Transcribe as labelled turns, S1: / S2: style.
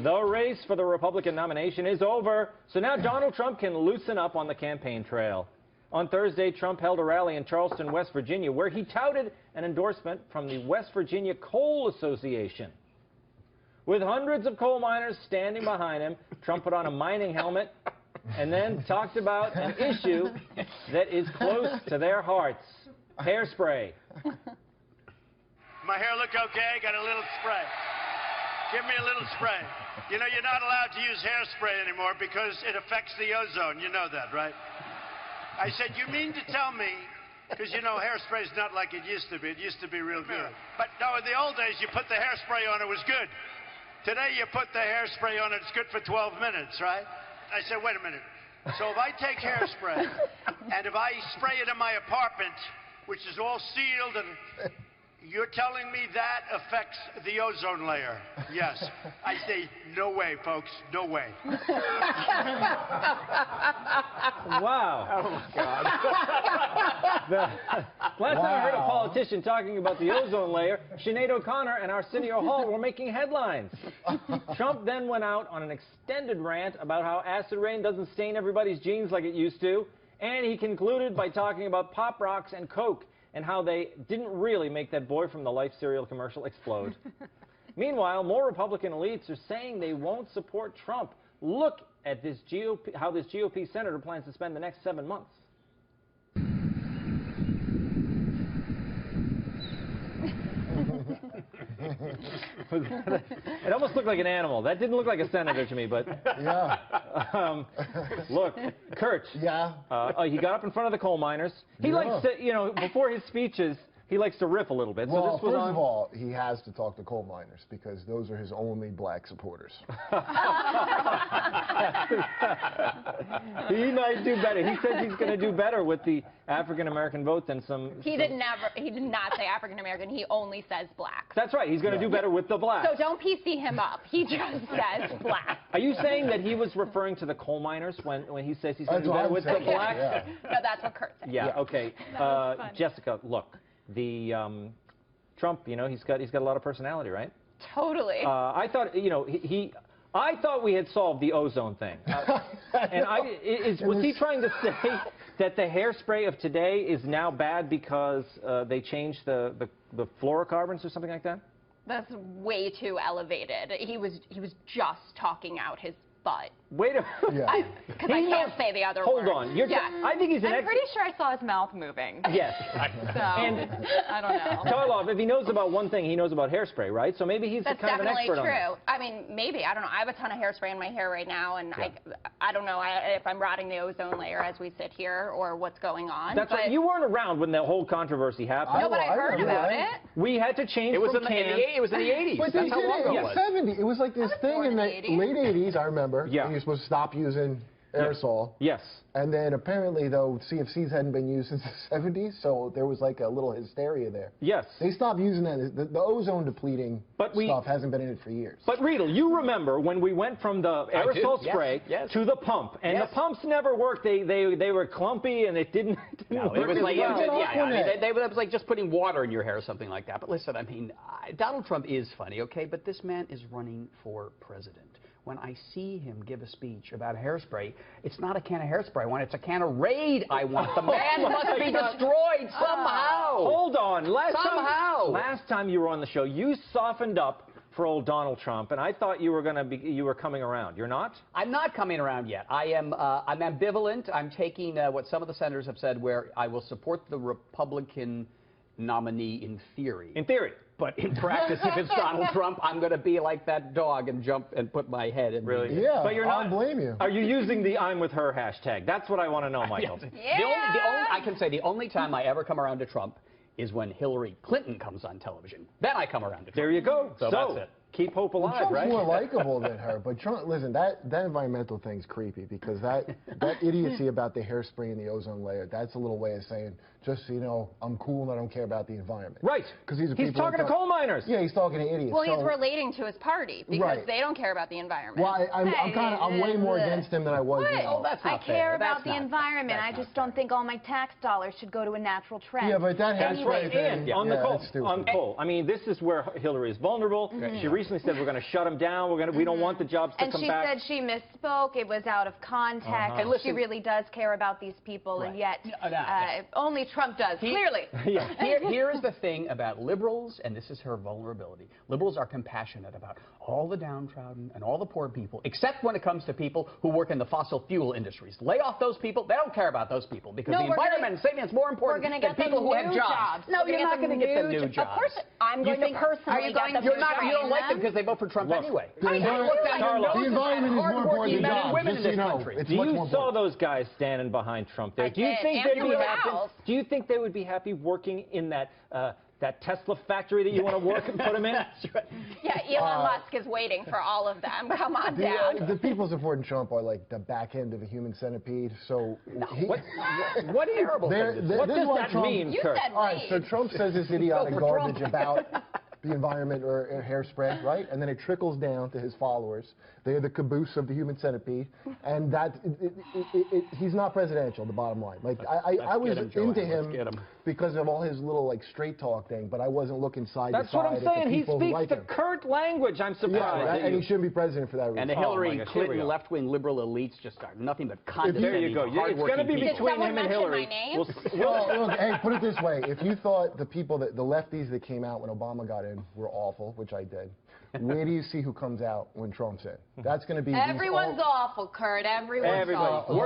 S1: The race for the Republican nomination is over, so now Donald Trump can loosen up on the campaign trail. On Thursday, Trump held a rally in Charleston, West Virginia, where he touted an endorsement from the West Virginia Coal Association. With hundreds of coal miners standing behind him, Trump put on a mining helmet and then talked about an issue that is close to their hearts: hairspray.
S2: My hair look okay? Got a little spray. Give me a little spray. You know, you're not allowed to use hairspray anymore because it affects the ozone. You know that, right? I said, you mean to tell me, because you know hairspray's not like it used to be. It used to be real good. But no, in the old days, you put the hairspray on, it was good. Today, you put the hairspray on, it's good for 12 minutes, right? I said, wait a minute. So if I take hairspray, and if I spray it in my apartment, which is all sealed, and you're telling me that affects the ozone layer? Yes. I say, no way, folks, no way.
S1: Wow.
S3: Oh, my God.
S1: Last time I heard a politician talking about the ozone layer, Sinead O'Connor and Arsenio Hall were making headlines. Trump then went out on an extended rant about how acid rain doesn't stain everybody's jeans like it used to, and he concluded by talking about Pop Rocks and Coke and how they didn't really make that boy from the Life cereal commercial explode. Meanwhile, more Republican elites are saying they won't support Trump. Look at this how this GOP senator plans to spend the next 7 months. It almost looked like an animal. That didn't look like a senator to me, but...
S4: Yeah.
S1: Look, Kurt.
S4: Yeah.
S1: He got up in front of the coal miners. He likes to, you know, before his speeches, he likes to riff a little bit.
S4: Well,
S1: so this was
S4: first of all, he has to talk to coal miners because those are his only black supporters.
S1: He might do better. He says he's going to do better with the African-American vote than some...
S5: He did not say African-American. He only says black.
S1: That's right. He's going to do better with the blacks.
S5: So don't PC him up. He just says black.
S1: Are you saying that he was referring to the coal miners when he says he's going to do better with the blacks?
S4: Yeah.
S5: No, that's what Kurt said.
S1: Yeah, okay. Jessica, look, the Trump, you know, he's got a lot of personality, right?
S5: Totally.
S1: I thought, you know, I thought we had solved the ozone thing. And was he trying to say that the hairspray of today is now bad because they changed the fluorocarbons or something like that?
S5: That's way too elevated. He was just talking out his butt.
S1: Wait a minute.
S4: Yeah.
S5: Because I can't say the other word.
S1: Hold on. I think he's an
S6: I'm pretty sure I saw his mouth moving.
S1: Yes.
S6: So,
S1: And
S6: I don't know.
S1: Tarlov, if he knows about one thing, he knows about hairspray, right? So maybe he's
S5: That's
S1: kind of an
S5: definitely
S1: expert on
S5: true.
S1: that.
S5: I mean, maybe. I don't know. I have a ton of hairspray in my hair right now, and I don't know if I'm rotting the ozone layer as we sit here or what's going on.
S1: That's right. You weren't around when the whole controversy happened.
S5: No, but I heard about it.
S1: We had to change
S3: It was
S1: from
S3: in the 80s.
S4: But
S3: That's how long ago
S4: in
S3: it
S4: the
S3: was.
S4: 70s. It was like this thing in the late 80s, I remember.
S1: Yeah.
S4: And you're supposed to stop using aerosol.
S1: Yes.
S4: And then apparently, though, CFCs hadn't been used since the 70s, so there was like a little hysteria there.
S1: Yes.
S4: They stopped using that. The ozone depleting stuff hasn't been in it for years.
S1: But Riedel, you remember when we went from the aerosol spray to the pump, and the pumps never worked. They were clumpy, and it didn't
S3: No,
S1: work
S3: it was
S1: as
S3: like,
S1: well.
S3: it was like just putting water in your hair or something like that. But listen, I mean, Donald Trump is funny, okay? But this man is running for president. When I see him give a speech about hairspray, it's not a can of hairspray I want, it's a can of Raid I want. The man must be destroyed somehow.
S1: Hold on.
S3: Somehow.
S1: Last time you were on the show, you softened up for old Donald Trump, and I thought you were coming around. You're not?
S3: I'm not coming around yet. I'm ambivalent. I'm taking what some of the senators have said, where I will support the Republican nominee in theory.
S1: In theory.
S3: But in practice, if it's Donald Trump, I'm going to be like that dog and jump and put my head in.
S1: Really?
S4: Yeah,
S1: but you're not.
S4: I don't blame you.
S1: Are you using the "I'm with her" hashtag? That's what I want to know, Michael.
S3: I can say the only time I ever come around to Trump is when Hillary Clinton comes on television. Then I come around to Trump.
S1: There you go.
S3: So that's it.
S1: Keep hope alive,
S4: Trump's
S1: right?
S4: more likable than her, but Trump, listen, that environmental thing's creepy because that idiocy about the hairspray and the ozone layer, that's a little way of saying, just so you know, I'm cool and I don't care about the environment.
S1: Right.
S4: Because he's
S1: talking to coal miners.
S4: Yeah, he's talking to idiots.
S5: Well, he's relating to his party because they don't care about the environment.
S4: Well, I'm way more against him than I was. You know.
S3: That's not
S6: I care
S3: fair.
S6: about the environment. I just don't think all my tax dollars should go to a natural
S4: Yeah,
S6: trend.
S4: but that hairspray thing.
S1: And on the coal. I mean, this is where Hillary is vulnerable. She recently said we're going to shut them down. We don't want the jobs to come back.
S6: And she said she misspoke. It was out of context.
S3: And listen,
S6: she really does care about these people,
S3: right.
S6: and yet only Trump does, clearly.
S3: Here is the thing about liberals, and this is her vulnerability. Liberals are compassionate about all the downtrodden and all the poor people, except when it comes to people who work in the fossil fuel industries. Lay off those people. They don't care about those people because the environment and saving is more important than people who have jobs. No, you're not going to get them new jobs.
S5: Of course, I'm going to personally get them.
S3: You don't like them because they vote for Trump anyway.
S4: The environment is more important than jobs.
S3: Women in this country.
S1: You saw those guys standing behind Trump there. Do you think they'd be happy? Do you think they would be happy working in that Tesla factory that you want to work and put them in?
S3: That's right.
S5: Yeah, Elon Musk is waiting for all of them. Come on down.
S4: The people supporting Trump are like the back end of a human centipede. So
S1: what terrible thing. What does that mean, Kurt?
S5: Said
S4: all right, so Trump says this idiotic garbage about the environment or hairspray, right? And then it trickles down to his followers. They're the caboose of the human centipede, and he's not presidential. The bottom line, like I was into him because of all his little like straight talk thing, but I wasn't looking side to side.
S1: That's what I'm saying. He speaks
S4: like
S1: the Kurt language. I'm surprised.
S4: Yeah, and he shouldn't be president for that reason.
S3: And the Hillary Clinton left-wing liberal elites just are nothing but condescending.
S1: There you go. It's going to be between him and Hillary.
S4: Well, look, hey, put it this way: if you thought the lefties that came out when Obama got in were awful, which I did, where do you see who comes out when Trump's in? That's going to be
S6: Everyone's awful, Kurt. Everyone's awful.